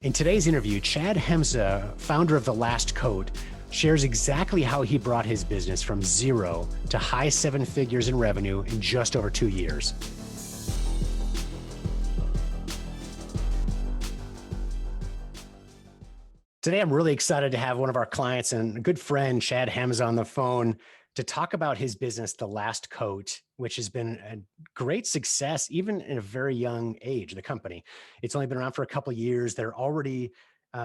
In today's interview, Chad Hemza, founder of The Last Coat, shares exactly how he brought his business from zero to high seven figures in revenue in just over 2 years. Today, I'm really excited to have one of our clients and a good friend, Chad Hemza, on the phone to talk about his business, The Last Coat, which has been a great success, even in a very young age, the company. It's only been around for a couple of years. They're already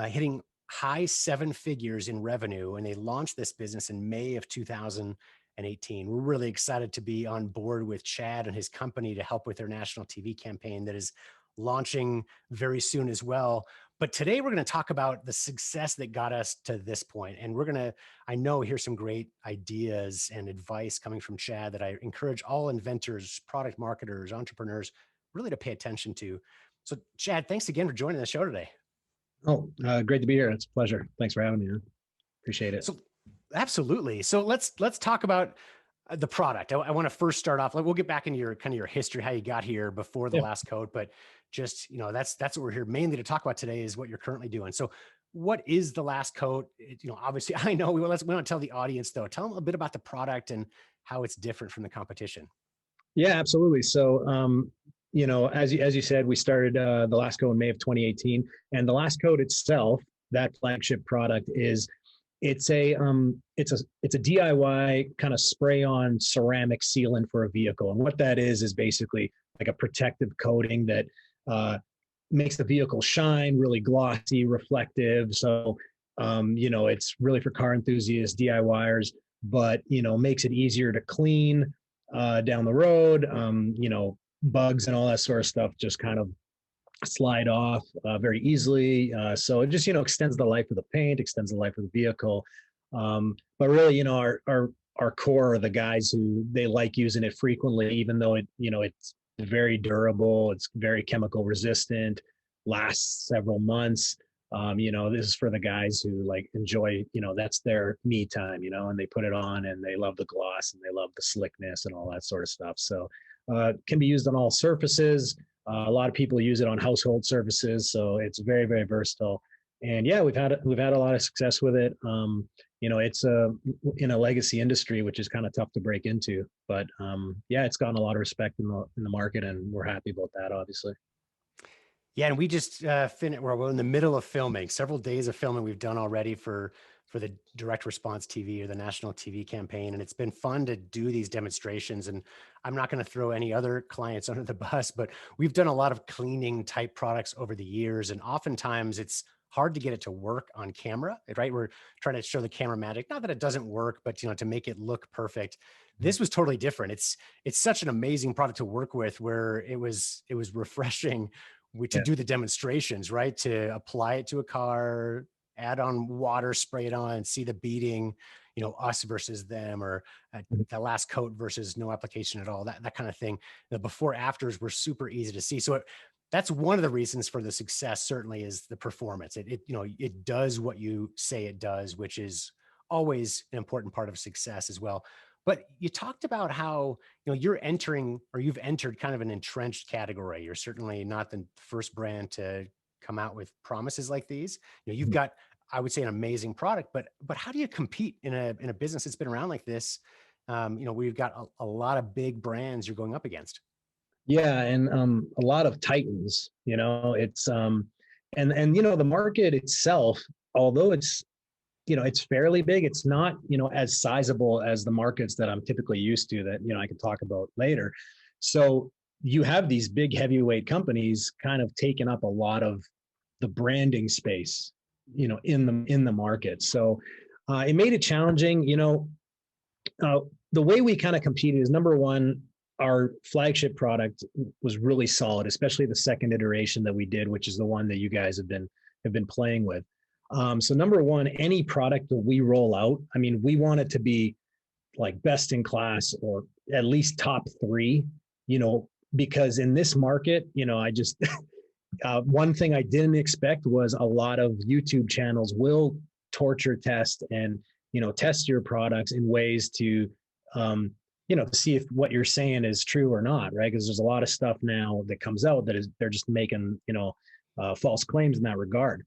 hitting high seven figures in revenue, and they launched this business in May of 2018. We're really excited to be on board with Chad and his company to help with their national TV campaign that is launching very soon as well. But today we're going to talk about the success that got us to this point. And we're going to, I know, hear some great ideas and advice coming from Chad that I encourage all inventors, product marketers, entrepreneurs really to pay attention to. So Chad, thanks again for joining the show today. Great to be here. It's a pleasure. Thanks for having me. Appreciate it. So absolutely. So let's talk about the product. I want to first start off, like, we'll get back into your kind of your history, how you got here before the last coat, but just, that's what we're here mainly to talk about today is what you're currently doing. So what is the last coat? Obviously I know we want to tell the audience though, tell them a bit about the product and how it's different from the competition. Yeah, absolutely. So, as you said, we started the last coat in May of 2018, and the last coat itself, that flagship product it's a DIY kind of spray on ceramic sealant for a vehicle. And what that is basically like a protective coating that makes the vehicle shine, really glossy, reflective. So, it's really for car enthusiasts, DIYers, but, makes it easier to clean down the road. Bugs and all that sort of stuff just kind of slide off very easily. So it just, extends the life of the paint, extends the life of the vehicle. But really, our core are the guys who they like using it frequently, even though it's very durable, it's very chemical resistant, lasts several months. This is for the guys who like enjoy, that's their me time, and they put it on and they love the gloss and they love the slickness and all that sort of stuff. So can be used on all surfaces. A lot of people use it on household surfaces, so it's very, very versatile. And yeah, we've had a lot of success with it. It's in a legacy industry, which is kind of tough to break into. But it's gotten a lot of respect in the market, and we're happy about that, obviously. Yeah, and we just finished. We're in the middle of filming. Several days of filming we've done already for the direct response TV or the national TV campaign, and it's been fun to do these demonstrations. And I'm not going to throw any other clients under the bus, but we've done a lot of cleaning type products over the years, and oftentimes it's hard to get it to work on camera, right? We're trying to show the camera magic. Not that it doesn't work, but to make it look perfect. This was totally different. It's such an amazing product to work with, where it was refreshing to do the demonstrations, right? To apply it to a car, add on water, spray it on, and see the beating, us versus them, or the last coat versus no application at all, that kind of thing. The before afters were super easy to see. So that's one of the reasons for the success, certainly, is the performance. It does what you say it does, which is always an important part of success as well. But you talked about how, you've entered kind of an entrenched category. You're certainly not the first brand to come out with promises like these. You've got, I would say, an amazing product, but how do you compete in a business that's been around like this? We've got a lot of big brands you're going up against. Yeah, and a lot of titans. It's and the market itself, although it's fairly big, it's not as sizable as the markets that I'm typically used to, that I can talk about later. So you have these big heavyweight companies kind of taking up a lot of the branding space in the market. So it made it challenging. The way we kind of competed is, number one, our flagship product was really solid, especially the second iteration that we did, which is the one that you guys have been playing with. So number one, any product that we roll out, we want it to be like best in class, or at least top three, because in this market, I just, one thing I didn't expect was a lot of YouTube channels will torture test and, test your products in ways to, see if what you're saying is true or not, right? Because there's a lot of stuff now that comes out that they're just making, false claims in that regard.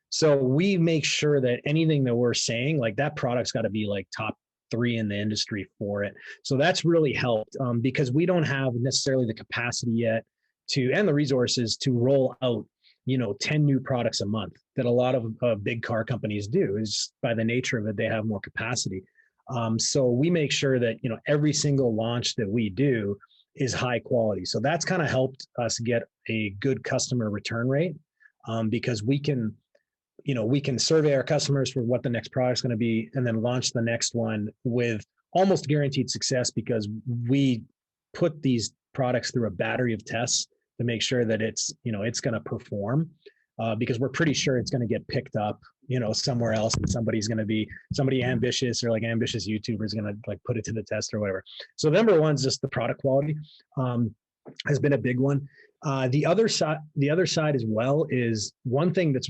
So we make sure that anything that we're saying, like that product's got to be like top three in the industry for it. So that's really helped because we don't have necessarily the capacity yet to and the resources to roll out 10 new products a month that a lot of big car companies do. Is by the nature of it, they have more capacity. So we make sure that every single launch that we do is high quality. So that's kind of helped us get a good customer return rate because we can survey our customers for what the next product's going to be and then launch the next one with almost guaranteed success because we put these products through a battery of tests to make sure that it's going to perform because we're pretty sure it's going to get picked up somewhere else and somebody ambitious or like ambitious YouTuber is going to like put it to the test or whatever. So number one is just the product quality has been a big one. The other side as well is one thing that's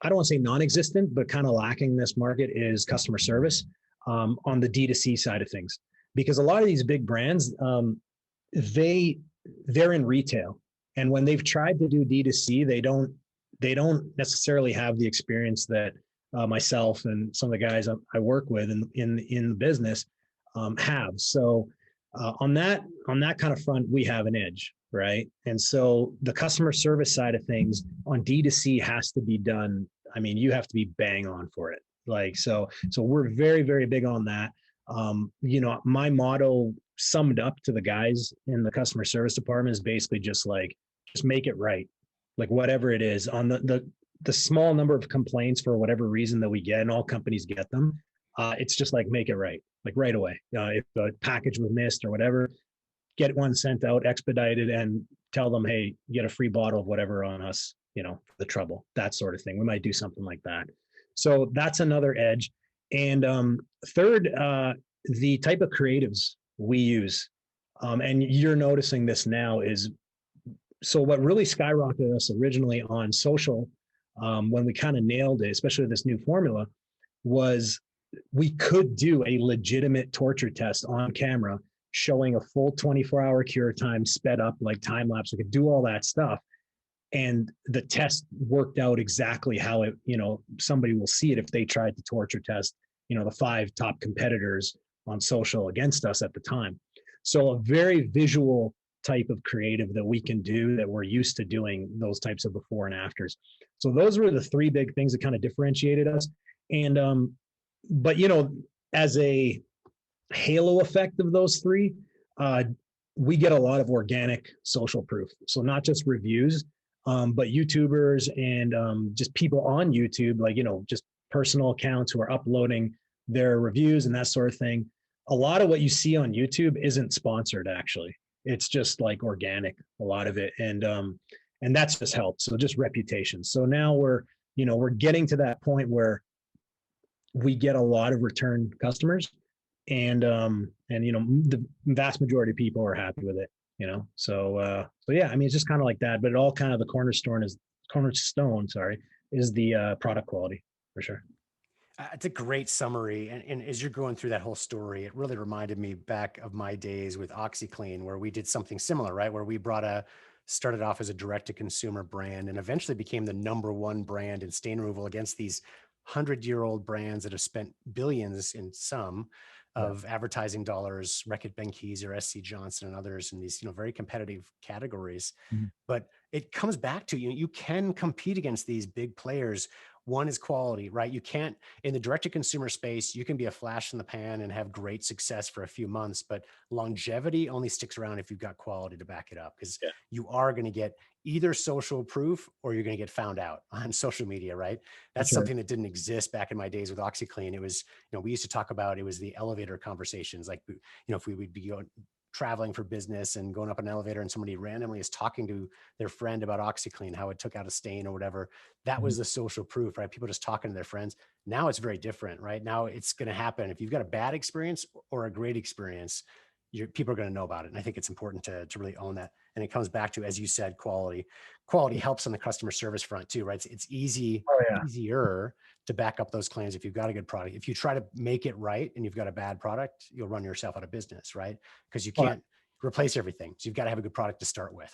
I don't want to say non-existent, but kind of lacking in this market is customer service on the D2C side of things. Because a lot of these big brands, they're in retail, and when they've tried to do D2C, they don't necessarily have the experience that myself and some of the guys I work with in the business have. So on that kind of front, we have an edge, right? And so the customer service side of things on D2C has to be done. I mean, you have to be bang on for it. Like, so we're very, very big on that. My motto summed up to the guys in the customer service department is basically just make it right. Like whatever it is on the small number of complaints for whatever reason that we get, and all companies get them. It's just like, make it right, like right away. If a package was missed or whatever, get one sent out expedited and tell them, hey, get a free bottle of whatever on us, for the trouble, that sort of thing. We might do something like that. So that's another edge. And third, the type of creatives we use. And you're noticing this now is, so what really skyrocketed us originally on social when we kind of nailed it, especially this new formula, was we could do a legitimate torture test on camera showing a full 24-hour cure time sped up like time lapse. We could do all that stuff. And the test worked out exactly how it, somebody will see it if they tried to torture test, the 5 top competitors on social against us at the time. So a very visual type of creative that we can do that we're used to doing those types of before and afters. So those were the 3 big things that kind of differentiated us. And, but, as a halo effect of those 3, we get a lot of organic social proof. So not just reviews, but YouTubers and just people on YouTube, like, just personal accounts who are uploading their reviews and that sort of thing. A lot of what you see on YouTube isn't sponsored, actually. It's just like organic, a lot of it. And that's just helped. So just reputation. So now we're getting to that point where we get a lot of return customers and the vast majority of people are happy with it, so yeah, I mean, it's just kind of like that, but it all kind of the cornerstone is the product quality for sure. It's a great summary. And as you're going through that whole story, it really reminded me back of my days with OxyClean, where we did something similar, right? Where we started off as a direct to consumer brand and eventually became the #1 brand in stain removal against these 100-year-old brands that have spent billions in some of advertising dollars, Reckitt Benckiser or SC Johnson and others in these, very competitive categories. Mhm. But it comes back to, you can compete against these big players. One is quality, right? You can't, in the direct to consumer space, you can be a flash in the pan and have great success for a few months, but longevity only sticks around if you've got quality to back it up, because Yeah, you are going to get either social proof or you're going to get found out on social media, right? for That's sure. something that didn't exist back in my days with OxyClean. It was, we used to talk about, it was the elevator conversations. Like, if we would be traveling for business and going up an elevator and somebody randomly is talking to their friend about OxyClean, how it took out a stain or whatever, that Mhm. was the social proof, right? People just talking to their friends. Now it's very different, right? Now it's going to happen. If you've got a bad experience or a great experience, people are going to know about it. And I think it's important to really own that. And it comes back to, as you said, quality. Quality helps on the customer service front too, right? It's Oh yeah, easier to back up those claims if you've got a good product. If you try to make it right and you've got a bad product, you'll run yourself out of business, right? Because you well, can't replace everything. So you've got to have a good product to start with.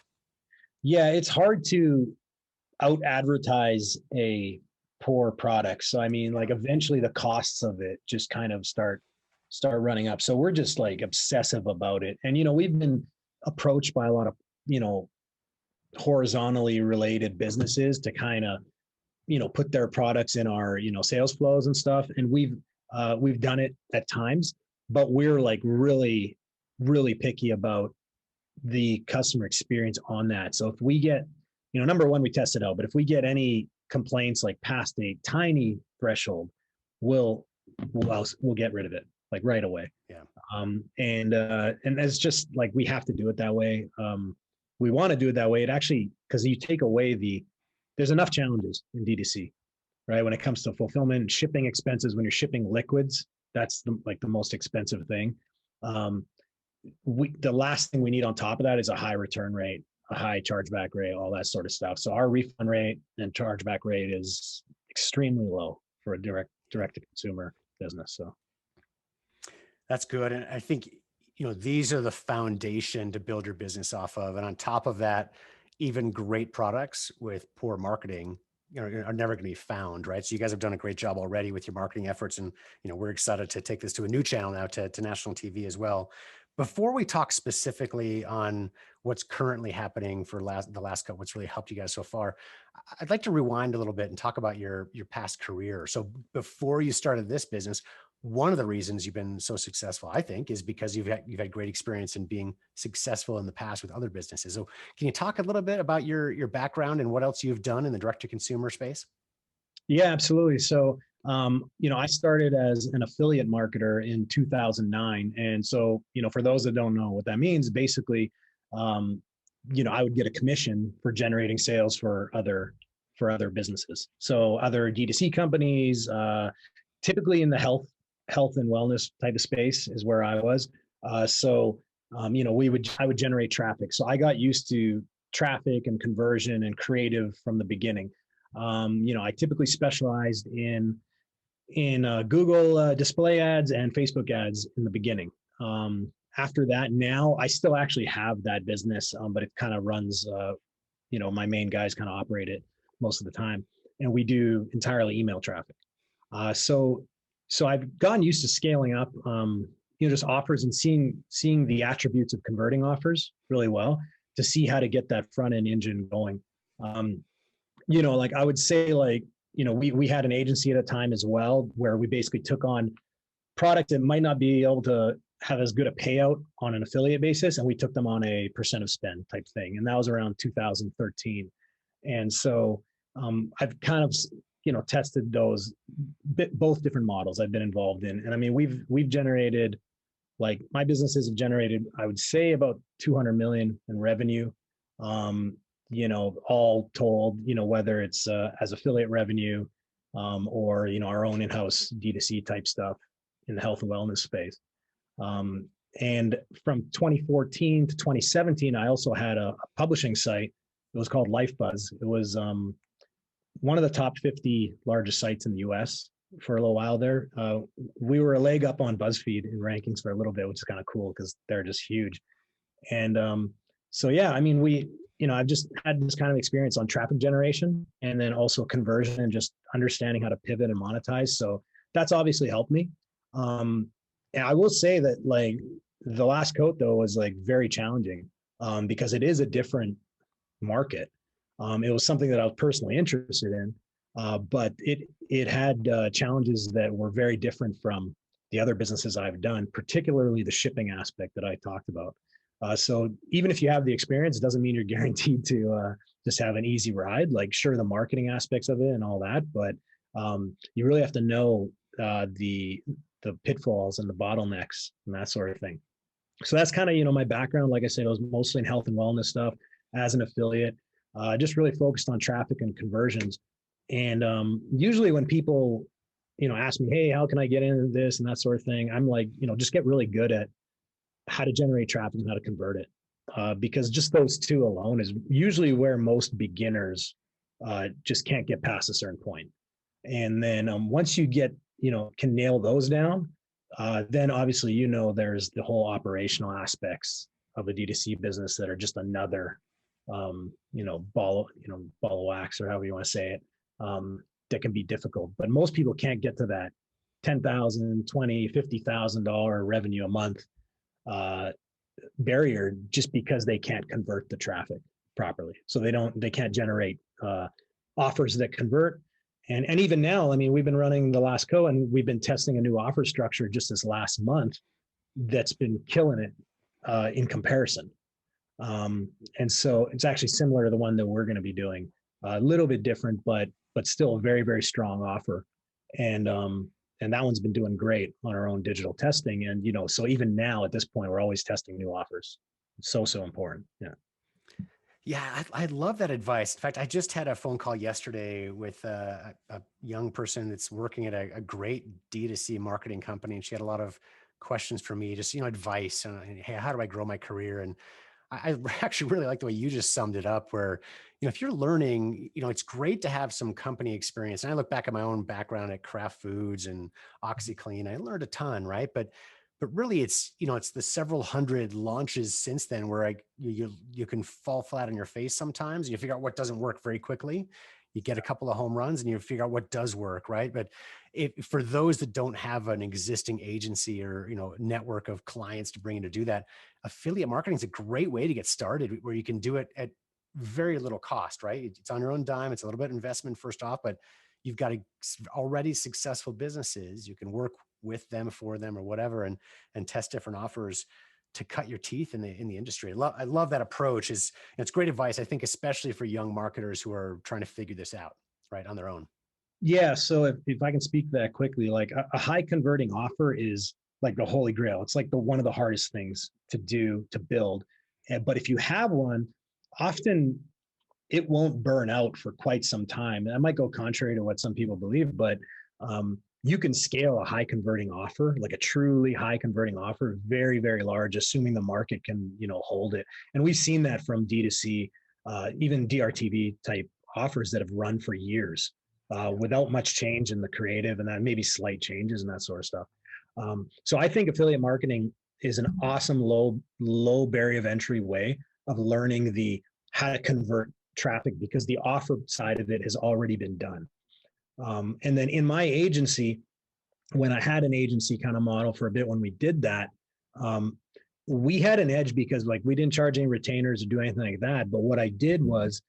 yeah, it's hard to out advertise a poor product. So I mean, like eventually the costs of it just kind of start running up. So we're just like obsessive about it. And we've been approached by a lot of, you know, horizontally related businesses to kind of, put their products in our, sales flows and stuff. And we've done it at times, but we're like really, really picky about the customer experience on that. So if we get, number one, we test it out, but if we get any complaints like past a tiny threshold, we'll get rid of it like right away. Yeah. And it's just like we have to do it that way. We want to do it that way. It actually, because you take away there's enough challenges in D2C, right? When it comes to fulfillment and shipping expenses, when you're shipping liquids, that's the most expensive thing. The last thing we need on top of that is a high return rate, a high chargeback rate, all that sort of stuff. So our refund rate and chargeback rate is extremely low for a direct to consumer business. So That's good. And I think, these are the foundation to build your business off of. And on top of that, even great products with poor marketing, are never going to be found, right? So you guys have done a great job already with your marketing efforts. And, we're excited to take this to a new channel now, to national TV as well. Before we talk specifically on what's currently happening for the last couple, what's really helped you guys so far, I'd like to rewind a little bit and talk about your past career. So before you started this business, one of the reasons you've been so successful, I think, is because you've had great experience in being successful in the past with other businesses. So can you talk a little bit about your background and what else you've done in the direct to consumer space? yeah, absolutely. So I started as an affiliate marketer in 2009. And so, for those that don't know what that means, basically, I would get a commission for generating sales for other businesses. So other D2C companies, typically in the health and wellness type of space is where I was. I would generate traffic. So I got used to traffic and conversion and creative from the beginning. I typically specialized in Google display ads and Facebook ads in the beginning. After that, now I still actually have that business, but it kind of runs. My main guys kind of operate it most of the time, and we do entirely email traffic. So I've gotten used to scaling up, just offers and seeing the attributes of converting offers really well to see how to get that front end engine going. Like I would say, we had an agency at a time as well where we basically took on product that might not be able to have as good a payout on an affiliate basis, and we took them on a percent of spend type thing, and that was around 2013. And so I've kind of tested those both different models I've been involved in, and I mean we've generated, like my businesses have generated, I would say about 200 million in revenue. All told, whether it's as affiliate revenue or, our own in-house D2C type stuff in the health and wellness space. And from 2014 to 2017, I also had a publishing site. It was called LifeBuzz. It was one of the top 50 largest sites in the US for a little while there. We were a leg up on BuzzFeed in rankings for a little bit, which is kind of cool because they're just huge. And so, yeah, I mean, I've just had this kind of experience on traffic generation and then also conversion and just understanding how to pivot and monetize. So that's obviously helped me. And I will say that like the last coat though was like very challenging because it is a different market. It was something that I was personally interested in, but it had challenges that were very different from the other businesses I've done, particularly the shipping aspect that I talked about. So even if you have the experience, it doesn't mean you're guaranteed to just have an easy ride. Like sure, the marketing aspects of it and all that, but you really have to know the pitfalls and the bottlenecks and that sort of thing. So that's kind of, my background. Like I said, I was mostly in health and wellness stuff as an affiliate, just really focused on traffic and conversions. And usually when people, ask me, hey, how can I get into this and that sort of thing, I'm like, just get really good at how to generate traffic and how to convert it. Because just those two alone is usually where most beginners just can't get past a certain point. And then once you get, can nail those down, then obviously, there's the whole operational aspects of a D2C business that are just another ball of wax or however you want to say it, that can be difficult. But most people can't get to that $10,000, $20,000, $50,000 revenue a month uh, barrier just because they can't convert the traffic properly. So they can't generate offers that convert. And even now, I mean, we've been running the last co and we've been testing a new offer structure just this last month that's been killing it in comparison. And so it's actually similar to the one that we're going to be doing, a little bit different, but still a very, very strong offer. And that one's been doing great on our own digital testing. And so even now at this point, we're always testing new offers. It's so important. Yeah. Yeah, I love that advice. In fact, I just had a phone call yesterday with a young person that's working at a great D2C marketing company, and she had a lot of questions for me, just advice and hey, how do I grow my career? And I actually really like the way you just summed it up, where if you're learning, it's great to have some company experience. And I look back at my own background at Kraft Foods and OxyClean. I learned a ton, right? But really it's the several hundred launches since then where you can fall flat on your face sometimes. You figure out what doesn't work very quickly. You get a couple of home runs and you figure out what does work, right? But for those that don't have an existing agency or network of clients to bring in to do that, affiliate marketing is a great way to get started, where you can do it at very little cost, right? It's on your own dime. It's a little bit of investment first off, but you've got already successful businesses. You can work with them, for them, or whatever, and test different offers to cut your teeth in the industry. I love that approach. It's great advice, I think, especially for young marketers who are trying to figure this out right on their own. Yeah. So if I can speak that quickly, like a high converting offer is like the holy grail. It's like one of the hardest things to do, to build. But if you have one, often it won't burn out for quite some time. And that might go contrary to what some people believe, but you can scale a high converting offer, like a truly high converting offer, very, very large, assuming the market can, hold it. And we've seen that from D2C, even DRTV type offers that have run for years without much change in the creative and then maybe slight changes and that sort of stuff. So I think affiliate marketing is an awesome low barrier of entry way of learning how to convert traffic, because the offer side of it has already been done. And then in my agency, when I had an agency kind of model for a bit, when we did that, we had an edge because like we didn't charge any retainers or do anything like that. But what I did was,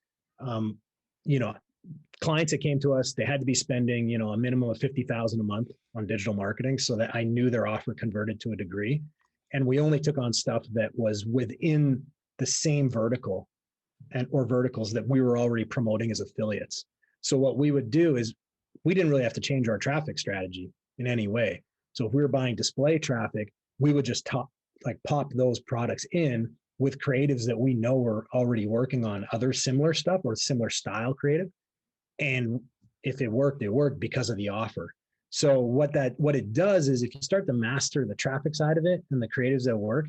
clients that came to us, they had to be spending, a minimum of $50,000 a month on digital marketing, so that I knew their offer converted to a degree. And we only took on stuff that was within the same vertical or verticals that we were already promoting as affiliates. So what we would do is we didn't really have to change our traffic strategy in any way. So if we were buying display traffic, we would just pop those products in with creatives that we know were already working on other similar stuff or similar style creative. And if it worked because of the offer. So what it does is, if you start to master the traffic side of it and the creatives that work,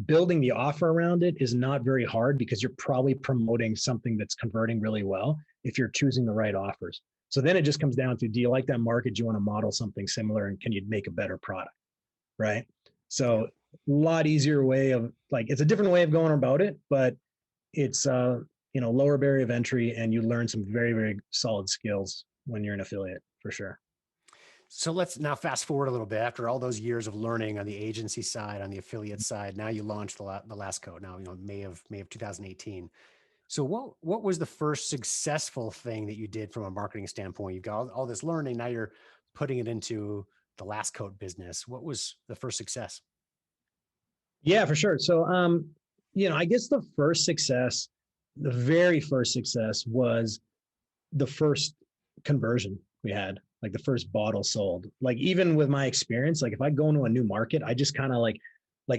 building the offer around it is not very hard, because you're probably promoting something that's converting really well if you're choosing the right offers. So then it just comes down to, do you like that market? Do you want to model something similar, and can you make a better product? Right. So a lot easier way of, like, it's a different way of going about it, but it's lower barrier of entry, and you learn some very, very solid skills when you're an affiliate, for sure. So let's now fast forward a little bit. After all those years of learning on the agency side, on the affiliate side, now you launched the last code. Now, May of 2018. So what was the first successful thing that you did from a marketing standpoint? You've got all this learning. Now you're putting it into the last coat business. What was the first success? Yeah, for sure. So, I guess the very first success was the first conversion we had, like the first bottle sold. Like, even with my experience, like if I go into a new market, I just kind of like,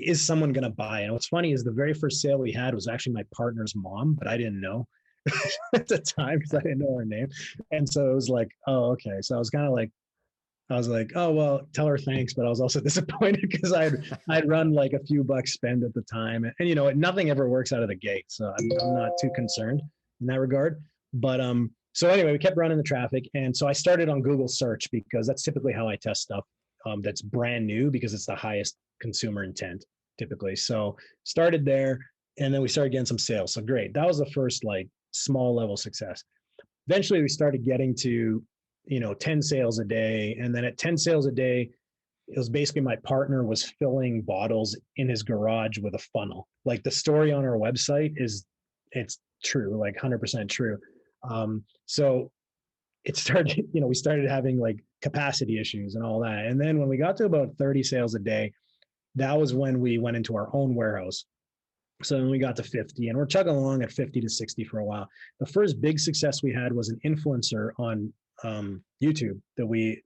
is someone going to buy? And what's funny is the very first sale we had was actually my partner's mom, but I didn't know at the time because I didn't know her name. And so it was like, oh, okay. So I was like, oh, well, tell her thanks. But I was also disappointed because I'd run like a few bucks spend at the time. And nothing ever works out of the gate. So I'm not too concerned in that regard. But so anyway, we kept running the traffic. And so I started on Google search, because that's typically how I test stuff that's brand new, because it's the highest consumer intent typically. So started there. And then we started getting some sales. So great. That was the first like small level success. Eventually we started getting to, 10 sales a day. And then at 10 sales a day, it was basically my partner was filling bottles in his garage with a funnel. Like the story on our website it's true, like 100% true. So it started, we started having like capacity issues and all that. And then when we got to about 30 sales a day, that was when we went into our own warehouse. So then we got to 50 and we're chugging along at 50 to 60 for a while. The first big success we had was an influencer on YouTube that we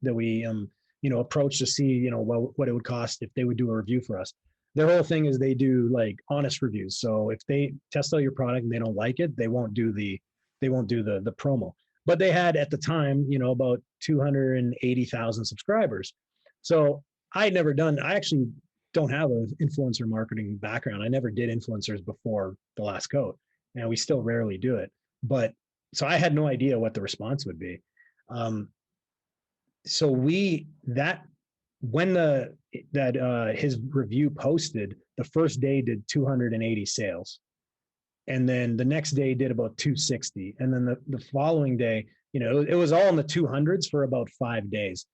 approached to see, what it would cost if they would do a review for us. Their whole thing is they do like honest reviews. So if they test out your product and they don't like it, they won't do the promo. But they had at the time, about 280,000 subscribers. So I actually don't have an influencer marketing background. I never did influencers before the last coat, and we still rarely do it. But so I had no idea what the response would be. Um, so we that when the that his review posted, the first day did 280 sales, and then the next day did about 260, and then the following day, it was all in the 200s for about 5 days.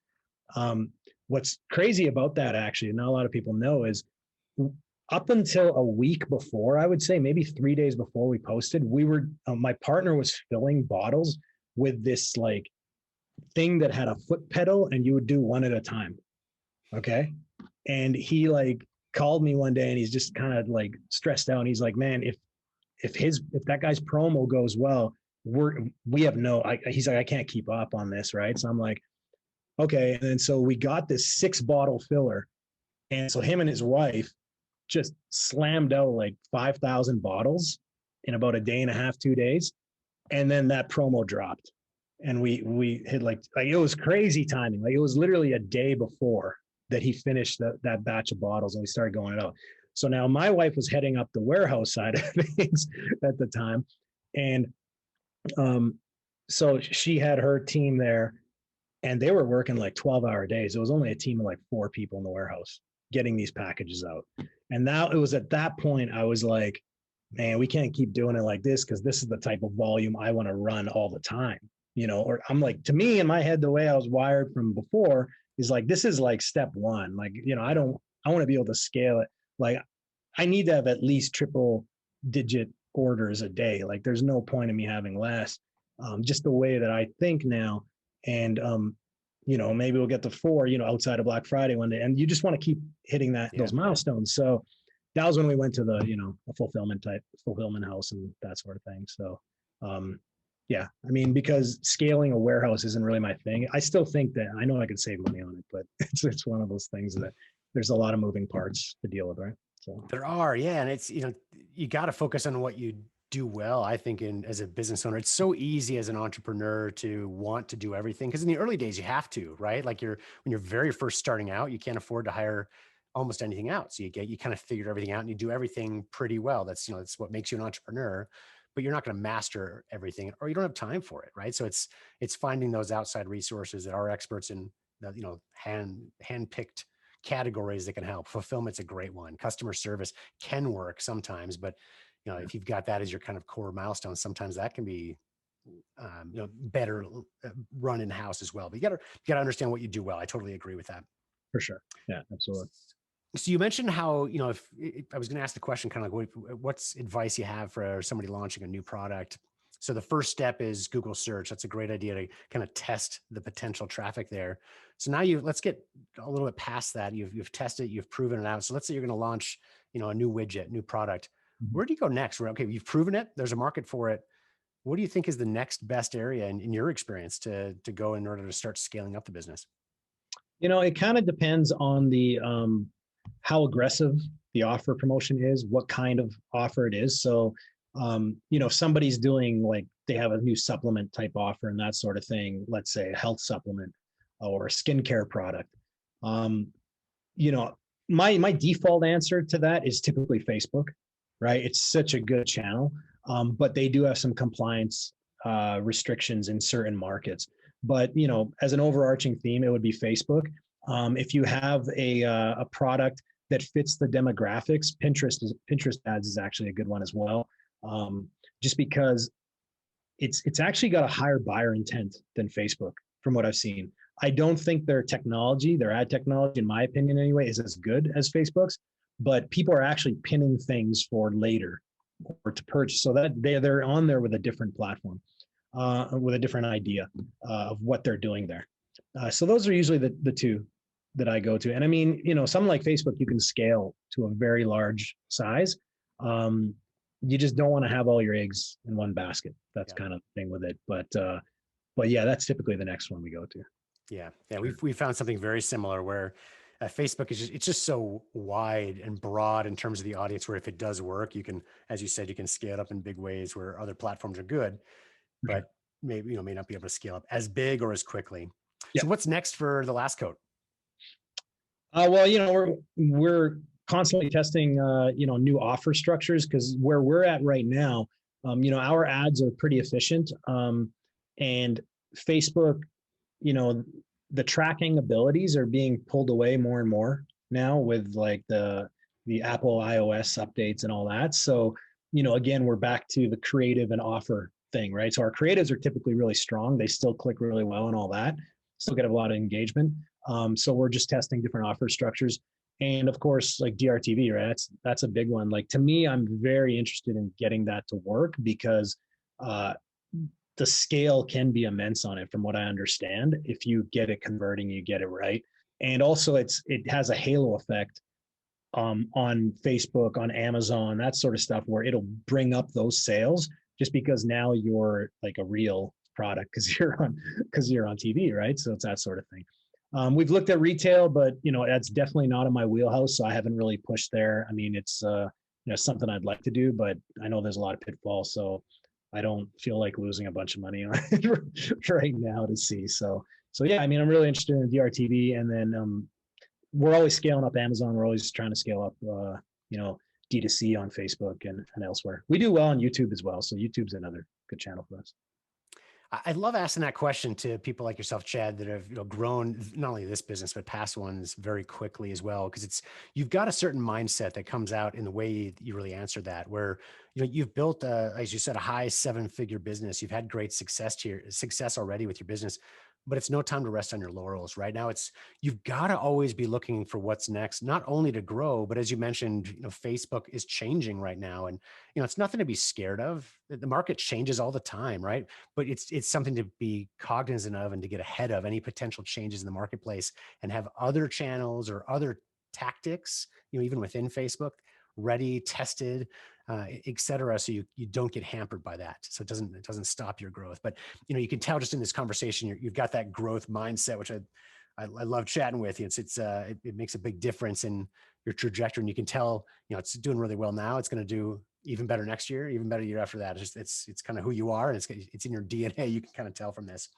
What's crazy about that, actually, not a lot of people know, is up until a week before, I would say maybe 3 days before we posted, my partner was filling bottles with this like thing that had a foot pedal and you would do one at a time. Okay. And he like called me one day and he's just kind of like stressed out. And he's like, man, if that guy's promo goes well, we have he's like, I can't keep up on this. Right. So I'm like, okay. And then so we got this 6-bottle filler. And so him and his wife just slammed out like 5,000 bottles in about a day and a half, 2 days. And then that promo dropped. And we hit like it was crazy timing. Like it was literally a day before that he finished that batch of bottles and we started going it out. So now my wife was heading up the warehouse side of things at the time. And so she had her team there and they were working like 12-hour days. It was only a team of like 4 people in the warehouse getting these packages out. And now it was at that point I was like, man, we can't keep doing it like this because this is the type of volume I want to run all the time. Or I'm like, to me in my head, the way I was wired from before is like, this is like step one. Like, I want to be able to scale it. Like I need to have at least triple digit orders a day. Like there's no point in me having less, just the way that I think now. And, maybe we'll get to 4, outside of Black Friday one day. And you just want to keep hitting those milestones. So that was when we went to the, a fulfillment house and that sort of thing. So, yeah, I mean, because scaling a warehouse isn't really my thing. I still think that I know I can save money on it, but it's one of those things that there's a lot of moving parts to deal with, right? So There are, yeah. And it's, you got to focus on what you do well. I think as a business owner, it's so easy as an entrepreneur to want to do everything. Cause in the early days you have to, right? Like when you're very first starting out, you can't afford to hire almost anything out. So you kind of figure everything out and you do everything pretty well. That's what makes you an entrepreneur, but you're not going to master everything or you don't have time for it. Right. So it's finding those outside resources that are experts in the, hand-picked categories that can help. Fulfillment's a great one. Customer service can work sometimes, but if you've got that as your kind of core milestone, sometimes that can be better run in house as well. But you gotta understand what you do well. I totally agree with that. for sure. Yeah, absolutely. So you mentioned how, if I was going to ask the question, kind of like what's advice you have for somebody launching a new product. So the first step is Google search. That's a great idea to kind of test the potential traffic there. So now let's get a little bit past that. You've tested, you've proven it out. So let's say you're going to launch, a new widget, new product. Mhm. Where do you go next? Okay, you've proven it. There's a market for it. What do you think is the next best area in your experience to go in order to start scaling up the business? It kind of depends on the how aggressive the offer promotion is, what kind of offer it is. So, if somebody's doing like they have a new supplement type offer and that sort of thing, let's say a health supplement or a skincare product, um, you know, my default answer to that is typically Facebook, right? It's such a good channel, but they do have some compliance restrictions in certain markets. But as an overarching theme, it would be Facebook. If you have a product that fits the demographics. Pinterest ads is actually a good one as well, just because it's actually got a higher buyer intent than Facebook from what I've seen. I don't think their technology, their ad technology, in my opinion anyway, is as good as Facebook's, but people are actually pinning things for later or to purchase, so that they're on there with a different platform, with a different idea of what they're doing there. So those are usually the two that I go to. And I mean, something like Facebook, you can scale to a very large size. You just don't want to have all your eggs in one basket. That's Yeah. kind of the thing with it. But yeah, that's typically the next one we go to. Yeah. Yeah. Sure. We found something very similar where Facebook is it's just so wide and broad in terms of the audience, where if it does work, you can, as you said, you can scale it up in big ways where other platforms are good, Sure. but maybe, may not be able to scale up as big or as quickly. Yeah. So what's next for the last coat? Well, we're constantly testing, new offer structures, because where we're at right now, our ads are pretty efficient, and Facebook, you know, the tracking abilities are being pulled away more and more now with like the Apple iOS updates and all that. So, again, we're back to the creative and offer thing, right? So our creatives are typically really strong. They still click really well and all that. Still get a lot of engagement. So we're just testing different offer structures. And of course, like DRTV, right? That's a big one. Like, to me, I'm very interested in getting that to work, because uh, the scale can be immense on it, from what I understand. If you get it converting, you get it right. And also it has a halo effect on Facebook, on Amazon, that sort of stuff, where it'll bring up those sales just because now you're like a real product because you're on TV, right? So it's that sort of thing. We've looked at retail, but that's definitely not in my wheelhouse, so I haven't really pushed there. I mean, it's something I'd like to do, but I know there's a lot of pitfalls, so I don't feel like losing a bunch of money on it right now to see. So yeah, I mean, I'm really interested in DRTV, and then we're always scaling up Amazon. We're always trying to scale up, D2C on Facebook and elsewhere. We do well on YouTube as well, so YouTube's another good channel for us. I love asking that question to people like yourself, Chad, that have grown not only this business but past ones very quickly as well. Because you've got a certain mindset that comes out in the way you really answer that. Where you've built, as you said, a high 7-figure business. You've had great success already with your business, but it's no time to rest on your laurels. Right now, you've got to always be looking for what's next, not only to grow, but as you mentioned, Facebook is changing right now, and it's nothing to be scared of. The market changes all the time, right? But it's something to be cognizant of and to get ahead of any potential changes in the marketplace, and have other channels or other tactics, even within Facebook, ready, tested, et cetera. So you don't get hampered by that. So it doesn't stop your growth. But you can tell just in this conversation, you've got that growth mindset, which I love chatting with you. It makes a big difference in your trajectory, and you can tell it's doing really well now. It's going to do even better next year, even better year after that. It's kind of who you are, and it's in your DNA. You can kind of tell from this.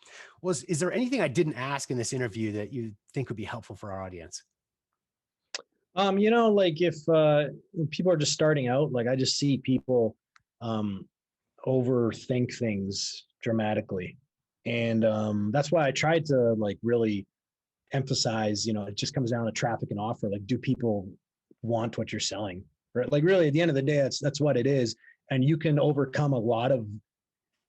Is there anything I didn't ask in this interview that you think would be helpful for our audience? Like if people are just starting out, like I just see people um, overthink things dramatically, and that's why I tried to like really emphasize. It just comes down to traffic and offer. Like, do people want what you're selling? Right? Like, really, at the end of the day, that's what it is, and you can overcome a lot of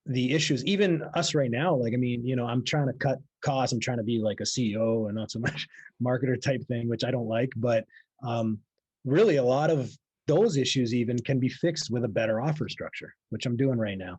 the issues. Even us right now, like, I mean, I'm trying to cut costs. I'm trying to be like a CEO and not so much marketer type thing, which I don't like. But um, really, a lot of those issues even can be fixed with a better offer structure, which I'm doing right now.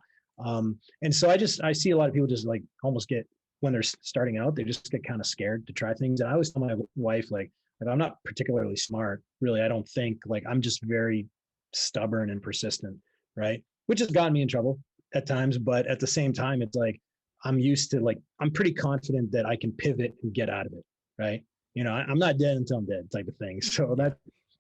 And so I see a lot of people just like almost get, when they're starting out, they just get kind of scared to try things. And I always tell my wife, like I'm not particularly smart, really. I don't think, like, I'm just very stubborn and persistent, right? Which has gotten me in trouble at times, but at the same time, it's like I'm used to, like, I'm pretty confident that I can pivot and get out of it, right? I'm not dead until I'm dead, type of thing. So Yeah.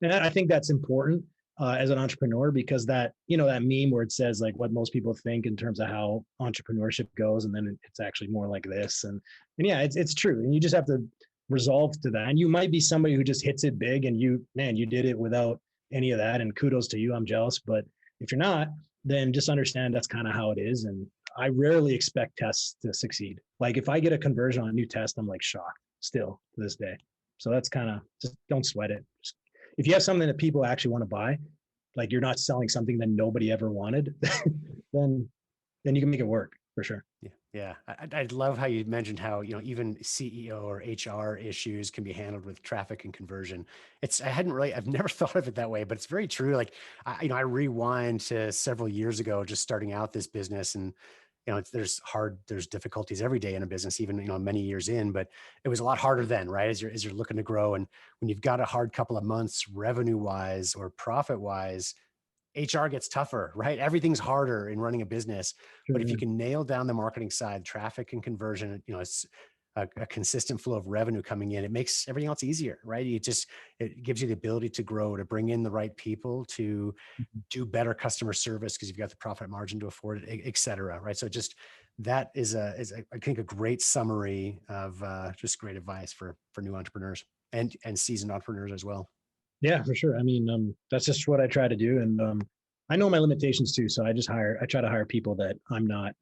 and I think that's important as an entrepreneur, because that that meme where it says like what most people think in terms of how entrepreneurship goes, and then it's actually more like this, and yeah, it's true, and you just have to resolve to that. And you might be somebody who just hits it big, and you did it without any of that, and kudos to you. I'm jealous, but if you're not, then just understand that's kind of how it is. And I rarely expect tests to succeed. Like if I get a conversion on a new test, I'm like shocked still to this day. So that's kind of, just don't sweat it. Just, if you have something that people actually want to buy, like you're not selling something that nobody ever wanted, then you can make it work for sure. Yeah. Yeah. I love how you mentioned how, even CEO or HR issues can be handled with traffic and conversion. I've never thought of it that way, but it's very true. Like, I rewind to several years ago, just starting out this business, and, there's difficulties every day in a business, even, many years in, but it was a lot harder then, right? As you're looking to grow. And when you've got a hard couple of months revenue wise or profit wise, HR gets tougher, right? Everything's harder in running a business. But if you Sure. can nail down the marketing side, traffic and conversion, it's a consistent flow of revenue coming in, it makes everything else easier, right? It gives you the ability to grow, to bring in the right people, to do better customer service because you've got the profit margin to afford it, et cetera, right? So just that I think, a great summary of just great advice for new entrepreneurs and seasoned entrepreneurs as well. Yeah, for sure. I mean, that's just what I try to do. And I know my limitations too. So I try to hire people that I'm not,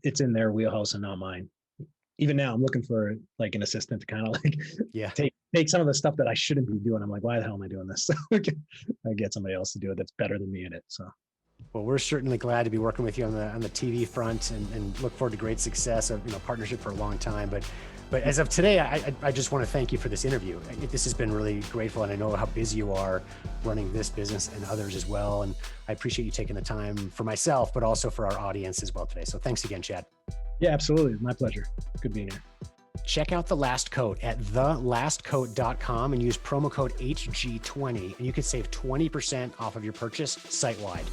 it's in their wheelhouse and not mine. Even now I'm looking for like an assistant to kind of like Yeah. take some of the stuff that I shouldn't be doing. I'm like, why the hell am I doing this? I get somebody else to do it that's better than me in it. So Well, we're certainly glad to be working with you on the TV front, and look forward to great success of partnership for a long time. But as of today, I just want to thank you for this interview. This has been really grateful, and I know how busy you are running this business and others as well. And I appreciate you taking the time for myself, but also for our audience as well today. So thanks again, Chad. yeah, absolutely. My pleasure. Good being here. Check out The Last Coat at thelastcoat.com and use promo code HG20, and you can save 20% off of your purchase site-wide.